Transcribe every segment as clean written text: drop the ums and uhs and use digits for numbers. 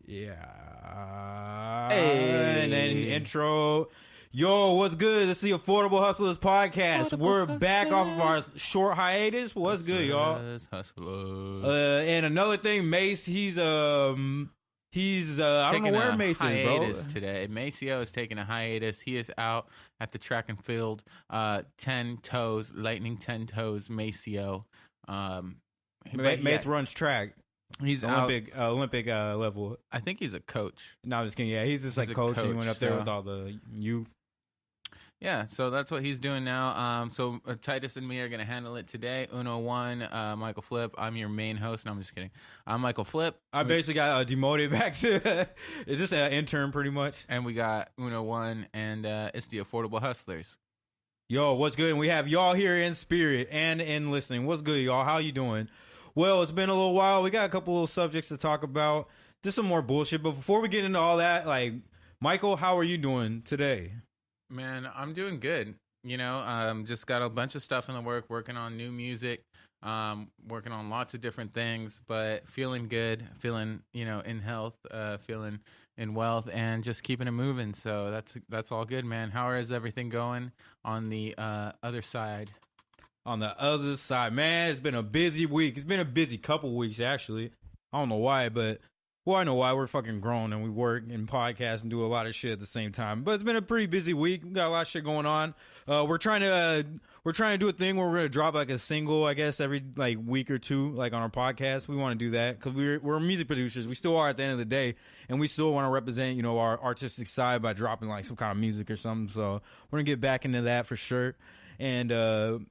Yeah. Hey. And then intro. Yo, what's good? It's the Affordable Hustlers podcast. We're back off of our short hiatus. What's good, y'all? Hustlers. And another thing, Mace, he's I don't know where Mace is, bro. Today. Maceo is taking a hiatus. He is out at the track and field. 10 toes, lightning 10 toes, Maceo. Mace runs track. He's Olympic level. I think he's a coach. No, I'm just kidding. Yeah, he's just like coach. He went up there with all the youth. Yeah, so that's what he's doing now. So Titus and me are going to handle it today. Uno One, Michael Flip. I'm your main host. No, I'm just kidding. I'm Michael Flip. I basically got demoted back to it's just an intern pretty much. And we got Uno One, and it's the Affordable Hustlers. Yo, what's good? And we have y'all here in spirit and in listening. What's good, y'all? How you doing? Well, it's been a little while. We got a couple little subjects to talk about. Just some more bullshit. But before we get into all that, like, Michael, how are you doing today? Man, I'm doing good. You know, just got a bunch of stuff in the working on new music, working on lots of different things, but feeling good, feeling, in health, feeling in wealth, and just keeping it moving. So that's all good, man. How is everything going on the other side? On the other side, man, it's been a busy week. It's been a busy couple weeks, actually. I don't know why, but, well, I know why. We're fucking grown and we work and podcast and do a lot of shit at the same time. But it's been a pretty busy week. We got a lot of shit going on. We're trying to do a thing where we're going to drop like a single, I guess, every like week or two, like on our podcast. We want to do that because we're music producers. We still are at the end of the day, and we still want to represent, our artistic side by dropping like some kind of music or something. So we're going to get back into that for sure. And,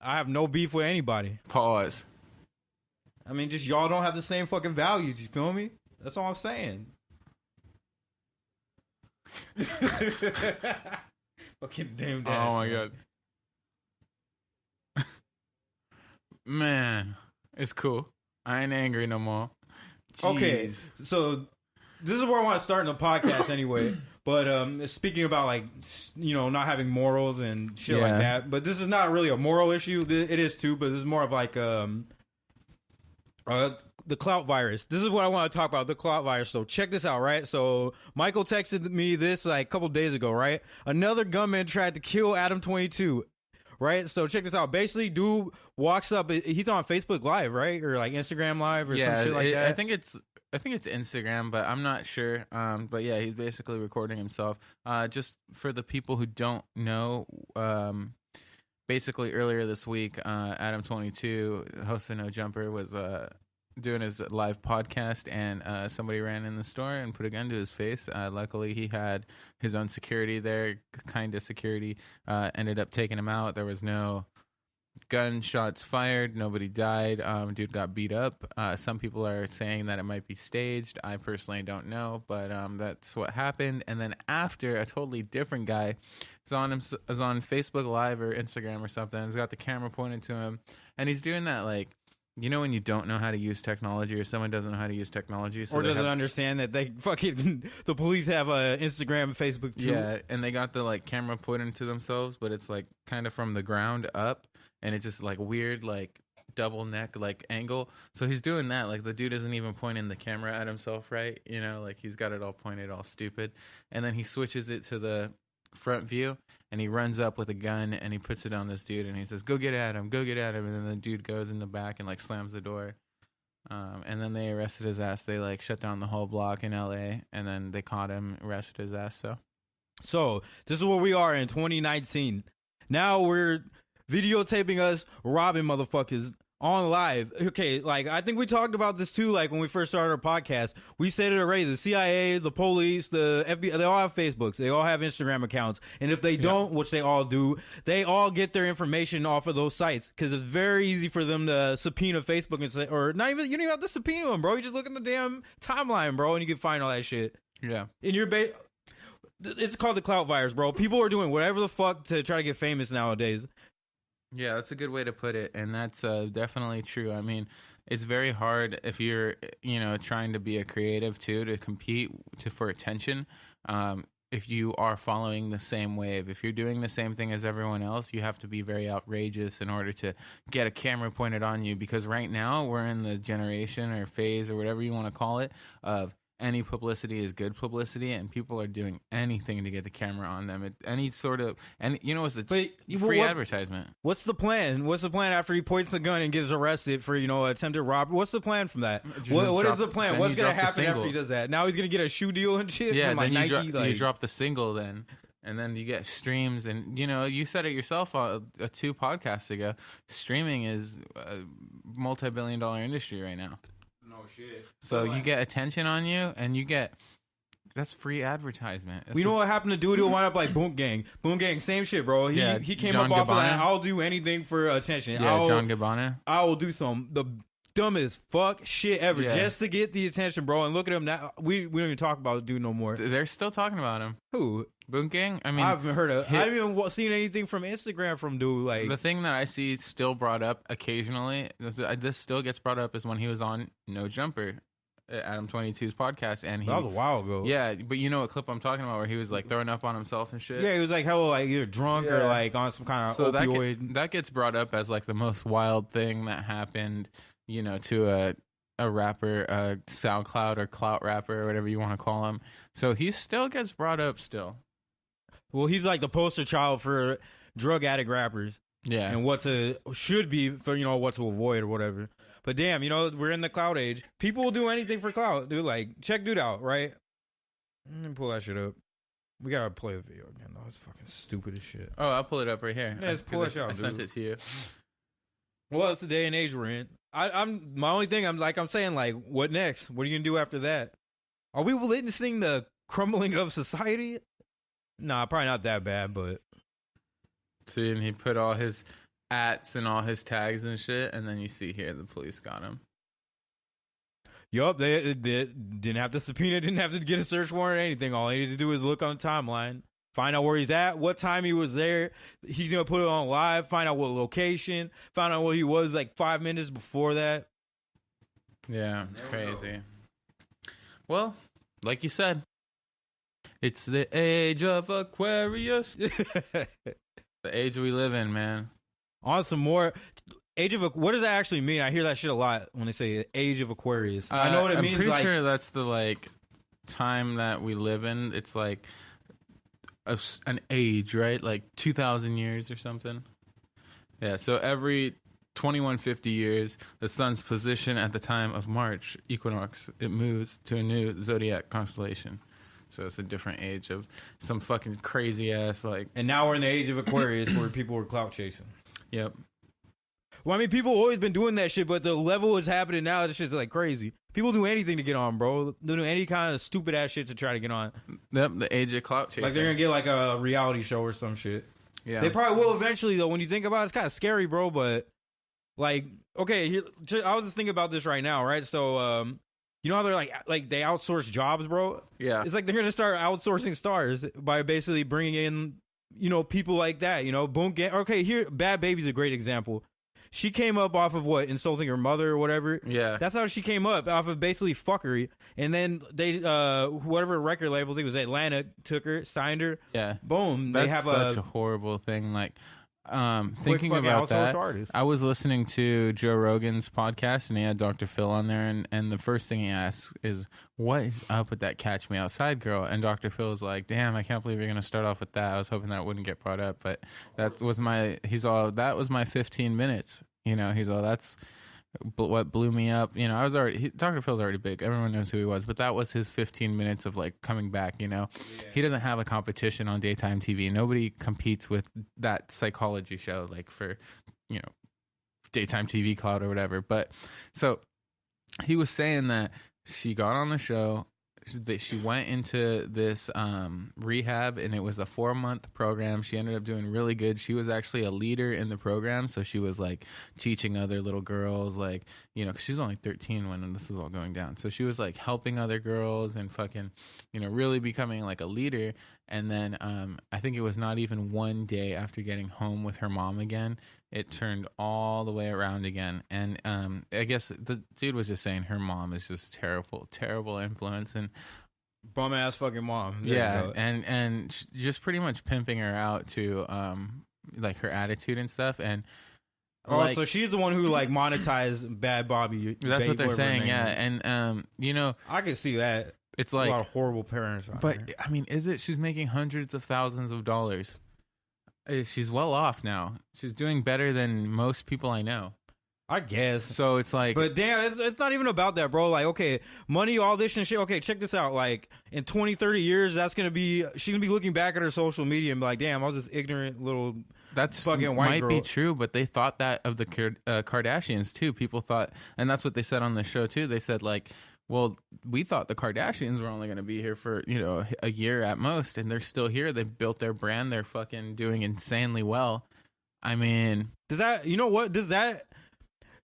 I have no beef with anybody. Pause. I mean, just y'all don't have the same fucking values. You feel me? That's all I'm saying. Fucking damn dash. Oh my god. Man, it's cool. I ain't angry no more. Jeez. Okay, so this is where I want to start in the podcast anyway. But speaking about like not having morals and shit like that, but this is not really a moral issue. It is too, but this is more of like the clout virus. This is what I want to talk about, the clout virus. So check this out, right? So Michael texted me this like a couple days ago, right? Another gunman tried to kill Adam 22. Right, so check this out. Basically, dude walks up. He's on Facebook Live, right, or like Instagram Live, or some shit like that. I think it's Instagram, but I'm not sure. But yeah, he's basically recording himself. Just for the people who don't know, basically earlier this week, Adam 22, host of No Jumper, was doing his live podcast, and somebody ran in the store and put a gun to his face. Luckily, he had his own security there, kind of security. Ended up taking him out. There was no gunshots fired. Nobody died. Dude got beat up. Some people are saying that it might be staged. I personally don't know, but that's what happened. And then after, a totally different guy is on Facebook Live or Instagram or something. He's got the camera pointed to him, and he's doing that like, when you don't know how to use technology, or someone doesn't know how to use technology, or doesn't understand that they fucking the police have a Instagram and Facebook too. Yeah, and they got the like camera pointed to themselves, but it's like kind of from the ground up, and it's just like weird, like double neck like angle. So he's doing that. Like the dude isn't even pointing the camera at himself, right? Like he's got it all pointed, all stupid, and then he switches it to the front view, and he runs up with a gun and he puts it on this dude, and he says, go get at him, and then the dude goes in the back and like slams the door, and then they arrested his ass. They like shut down the whole block in LA, and then they caught him, arrested his ass. So this is where we are in 2019. Now we're videotaping us robbing motherfuckers on live. Okay, like I think we talked about this too, like when we first started our podcast. We said it already. The CIA, the police, the FBI, they all have Facebooks. They all have Instagram accounts. And if they don't, which they all do, they all get their information off of those sites, because it's very easy for them to subpoena Facebook and say, or not even, you don't even have to subpoena them, bro. You just look at the damn timeline, bro, and you can find all that shit. Yeah. In your it's called the clout virus, bro. People are doing whatever the fuck to try to get famous nowadays. Yeah, that's a good way to put it, and that's definitely true. I mean, it's very hard if you're, trying to be a creative too, to compete for attention. if you are following the same wave. If you're doing the same thing as everyone else, you have to be very outrageous in order to get a camera pointed on you, because right now we're in the generation or phase or whatever you want to call it of any publicity is good publicity, and people are doing anything to get the camera on them. It's a free advertisement. What's the plan? What's the plan after he points the gun and gets arrested for attempted robbery? What's the plan from that? What is the plan? What's gonna happen after he does that? Now he's gonna get a shoe deal and shit. Yeah, from like then Nike. You drop the single then. And then you get streams, and you said it yourself 2 podcasts ago. Streaming is a multi-billion-dollar industry right now. No shit. So you get attention on you, and that's free advertisement. We know what happened to dude who wound up like Boom Gang. Boom Gang, same shit, bro. He came John up off Gabbana. of that. I'll do anything for attention. Yeah, John Gabbana. I will do the dumbest fuck shit ever just to get the attention, bro. And look at him now. We don't even talk about the dude no more. They're still talking about him. Who? Boom Gang? I mean, I haven't heard of. I haven't even seen anything from Instagram from dude. Like the thing that I see still brought up occasionally, this still gets brought up, is when he was on No Jumper, Adam 22's podcast, and that was a while ago. Yeah, but you know what clip I'm talking about, where he was like throwing up on himself and shit. Yeah, he was like hella like either drunk or like on some kind of opioid. That gets brought up as like the most wild thing that happened, to a rapper, a SoundCloud or clout rapper or whatever you want to call him. So he still gets brought up still. Well, he's like the poster child for drug addict rappers. Yeah. And should be for, what to avoid or whatever. But damn, we're in the clout age. People will do anything for clout, dude. Like, check dude out, right? Let me pull that shit up. We gotta play the video again, though. It's fucking stupid as shit. Oh, I'll pull it up right here. Yeah, just pull it out, I sent it to you. Well, it's the day and age we're in. I'm my only thing. I'm saying, like, what next? What are you gonna do after that? Are we witnessing the crumbling of society? Nah, probably not that bad, but see, and he put all his ats and all his tags and shit, and then you see here the police got him. Yup, they didn't have to subpoena, didn't have to get a search warrant or anything. All they needed to do is look on the timeline, find out where he's at, what time he was there. He's gonna put it on live, find out what location, find out where he was like 5 minutes before that. Yeah, it's crazy. Well, like you said, it's the age of Aquarius. The age we live in, man. On some more what does that actually mean? I hear that shit a lot when they say age of Aquarius. I know what it means. I'm pretty sure that's the time that we live in. It's like an age, right? Like 2,000 years or something. Yeah. So every 2150 years, the sun's position at the time of March equinox, it moves to a new zodiac constellation. So it's a different age of some fucking crazy ass And now we're in the age of Aquarius where people were clout chasing. Yep. Well, I mean, people have always been doing that shit, but the level is happening now. This shit's like crazy. People do anything to get on, bro. They do any kind of stupid ass shit to try to get on. Yep, the age of clout chasing. Like they're gonna get like a reality show or some shit. Yeah. They probably will eventually, though. When you think about it, it's kind of scary, bro. But like, okay, I was just thinking about this right now, right? So, you know how they're like they outsource jobs, bro? Yeah. It's like they're gonna start outsourcing stars by basically bringing in, people like that. Boom. Okay, here, Bad Baby's a great example. She came up off of what? Insulting her mother or whatever. Yeah. That's how she came up, off of basically fuckery. And then they, whatever record label, I think it was Atlanta, took her, signed her. Yeah. Boom. That's they have such a horrible thing. Like, thinking about that, artist. I was listening to Joe Rogan's podcast, and he had Dr. Phil on there, and the first thing he asks is, what is up with that Catch Me Outside girl? And Dr. Phil is like, damn, I can't believe you're going to start off with that. I was hoping that wouldn't get brought up, but that was my 15 minutes. That's what blew me up. Dr. Phil's already big. Everyone knows who he was, but that was his 15 minutes of like coming back. Yeah. He doesn't have a competition on daytime TV. Nobody competes with that psychology show, like for, daytime TV cloud or whatever. But so he was saying that she got on the show, that she went into this rehab, and it was a 4-month program. She ended up doing really good. She was actually a leader in the program, so she was like teaching other little girls, like, because she's only 13 when this was all going down. So she was like helping other girls and fucking, really becoming like a leader. And then I think it was not even one day after getting home with her mom again, it turned all the way around again. And I guess the dude was just saying her mom is just terrible influence. And Bum ass fucking mom. There you Yeah, go. and just pretty much pimping her out to like her attitude and stuff. And Oh, like, so she's the one who like monetized Bad Bobby. that's Babe, what they're whatever her saying. name Yeah, is. and you know, I can see that. it's A lot like, of horrible parents. Out but there. I mean, is it? She's making hundreds of thousands of dollars. She's well off now. She's doing better than most people I know. I guess. So it's like, But damn, it's not even about that, bro. Like, okay, money, all this and shit. Okay, check this out. Like, in 20, 30 years, she's going to be looking back at her social media and be like, damn, I was this ignorant little that's fucking white might girl. be true, but they thought that of the Kardashians too. People thought, and that's what they said on the show too. They said like, well, we thought the Kardashians were only going to be here for, you know, a year at most, and they're still here. They built their brand. They're fucking doing insanely well. I mean, Does that, you know what? Does that,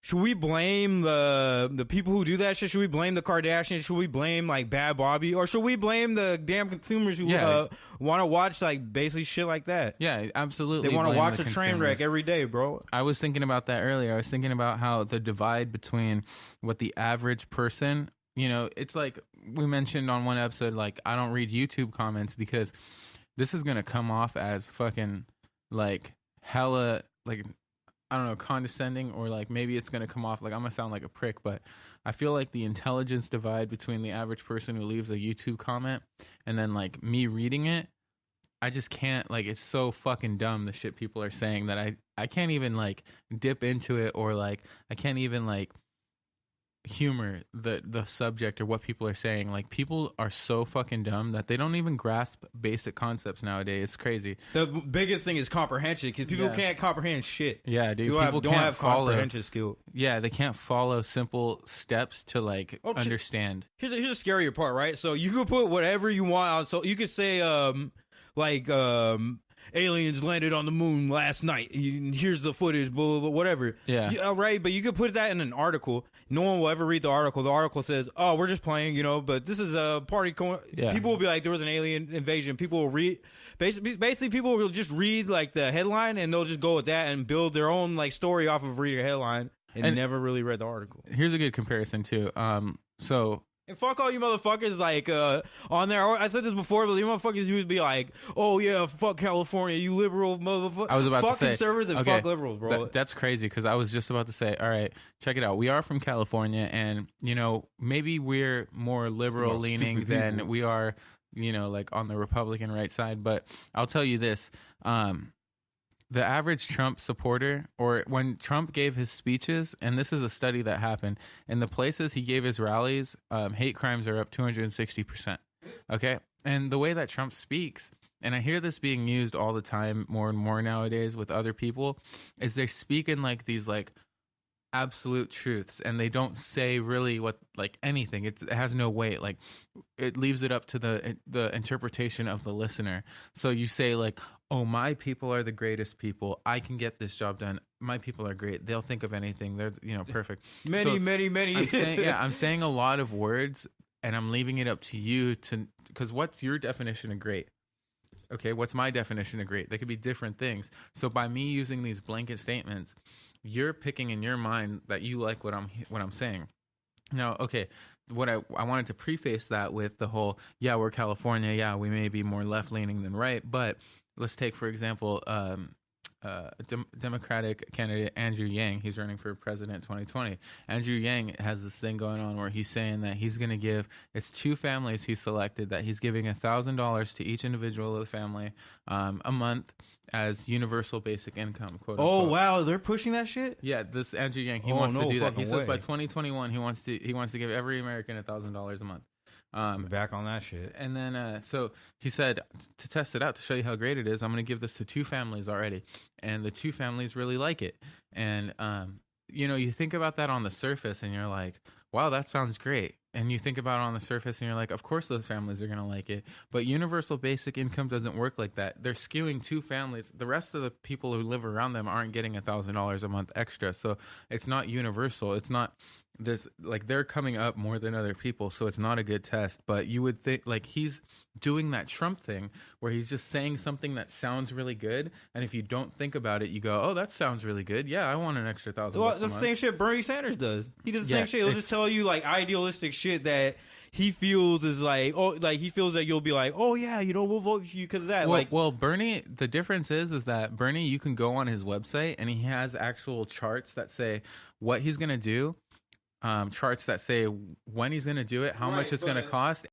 should we blame the people who do that shit? Should we blame the Kardashians? Should we blame like Bad Bobby? Or should we blame the damn consumers who Yeah. want to watch like basically shit like that? yeah, absolutely. They want to blame watch the a train wreck consumers. every day, bro. I was thinking about that earlier. I was thinking about how the divide between what the average person, you know, it's like we mentioned on one episode, like, I don't read YouTube comments because this is going to come off as fucking like hella, like, I don't know, condescending, or like maybe it's going to come off like I'm going to sound like a prick, but I feel like the intelligence divide between the average person who leaves a YouTube comment and then like me reading it, I just can't, like, it's so fucking dumb, the shit people are saying, that I can't even like dip into it, or like I can't even like humor the subject or what people are saying. Like, people are so fucking dumb that they don't even grasp basic concepts nowadays. It's crazy. The biggest thing is comprehension because people Yeah. can't comprehend shit. Yeah, dude. People People don't can't have follow. comprehension skill. Yeah, they can't follow simple steps to like Oh, shit. understand. Here's the scarier part, right? So you could put whatever you want on. So you could say, aliens landed on the moon last night. Here's the footage, blah, blah, blah, whatever. Yeah. Right. But you could put that in an article. No one will ever read the article. The article says, "Oh, we're just playing," you know. But this is a party. Yeah. People will be like, "There was an alien invasion." People will read. Basically, people will just read like the headline and they'll just go with that and build their own like story off of reading a headline and never really read the article. Here's a good comparison too. So And fuck all you motherfuckers like on there. I said this before, but you motherfuckers used to be like, "Oh yeah, fuck California, you liberal motherfucker." I was about fuck to say, conservatives and okay, fuck liberals, bro. that's crazy, because I was just about to say, all right, check it out. We are from California, and you know, maybe we're more liberal Some leaning stupid than people. we are, you know, like on the Republican right side. But I'll tell you this: the average Trump supporter, or when Trump gave his speeches, and this is a study that happened, in the places he gave his rallies, hate crimes are up 260%. Okay? And the way that Trump speaks, and I hear this being used all the time more and more nowadays with other people, is they speak in like these like absolute truths, and they don't say really what, like, anything. It has no weight. Like, it leaves it up to the interpretation of the listener. So you say like, "Oh, my people are the greatest people. I can get this job done. My people are great. They'll think of anything. They're, you know, perfect." many, So many. I'm saying a lot of words, and I'm leaving it up to you to, because what's your definition of great? Okay, what's my definition of great? They could be different things. So by me using these blanket statements, you're picking in your mind that you like what I'm saying. Now, okay, what I wanted to preface that with the whole, yeah, we're California, yeah, we may be more left leaning than right, but let's take, for example, Democratic candidate Andrew Yang. He's running for president 2020. Andrew Yang has this thing going on where he's saying that he's going to give, it's 2 families he selected, that he's giving $1,000 to each individual of the family a month as universal basic income, quote Oh unquote. wow, they're pushing that shit. Yeah, this Andrew Yang, he Oh, wants no to do that. He fucking says by way. 2021 he wants to give every American $1,000 a month. I'm back on that shit. And then, so he said, to test it out, to show you how great it is, I'm going to give this to 2 families already. And the 2 families really like it. And, you know, you think about that on the surface and you're like, wow, that sounds great. And you think about it on the surface and you're like, of course those families are going to like it. But universal basic income doesn't work like that. They're skewing 2 families. The rest of the people who live around them aren't getting $1,000 a month extra. So it's not universal. It's not this, like, they're coming up more than other people. So it's not a good test. But you would think, like, he's doing that Trump thing where he's just saying something that sounds really good. And if you don't think about it, you go, oh, that sounds really good. Yeah, I want an extra $1,000 Well, a that's the month. same shit Bernie Sanders does. He does the Yeah, same shit. He'll it's- just tell you like idealistic shit that he feels is like, oh, like he feels that you'll be like, oh yeah, you know, we'll vote for you because of that. Well, Bernie, the difference is that Bernie, you can go on his website and he has actual charts that say what he's gonna do, charts that say when he's gonna do it, how much it's gonna cost,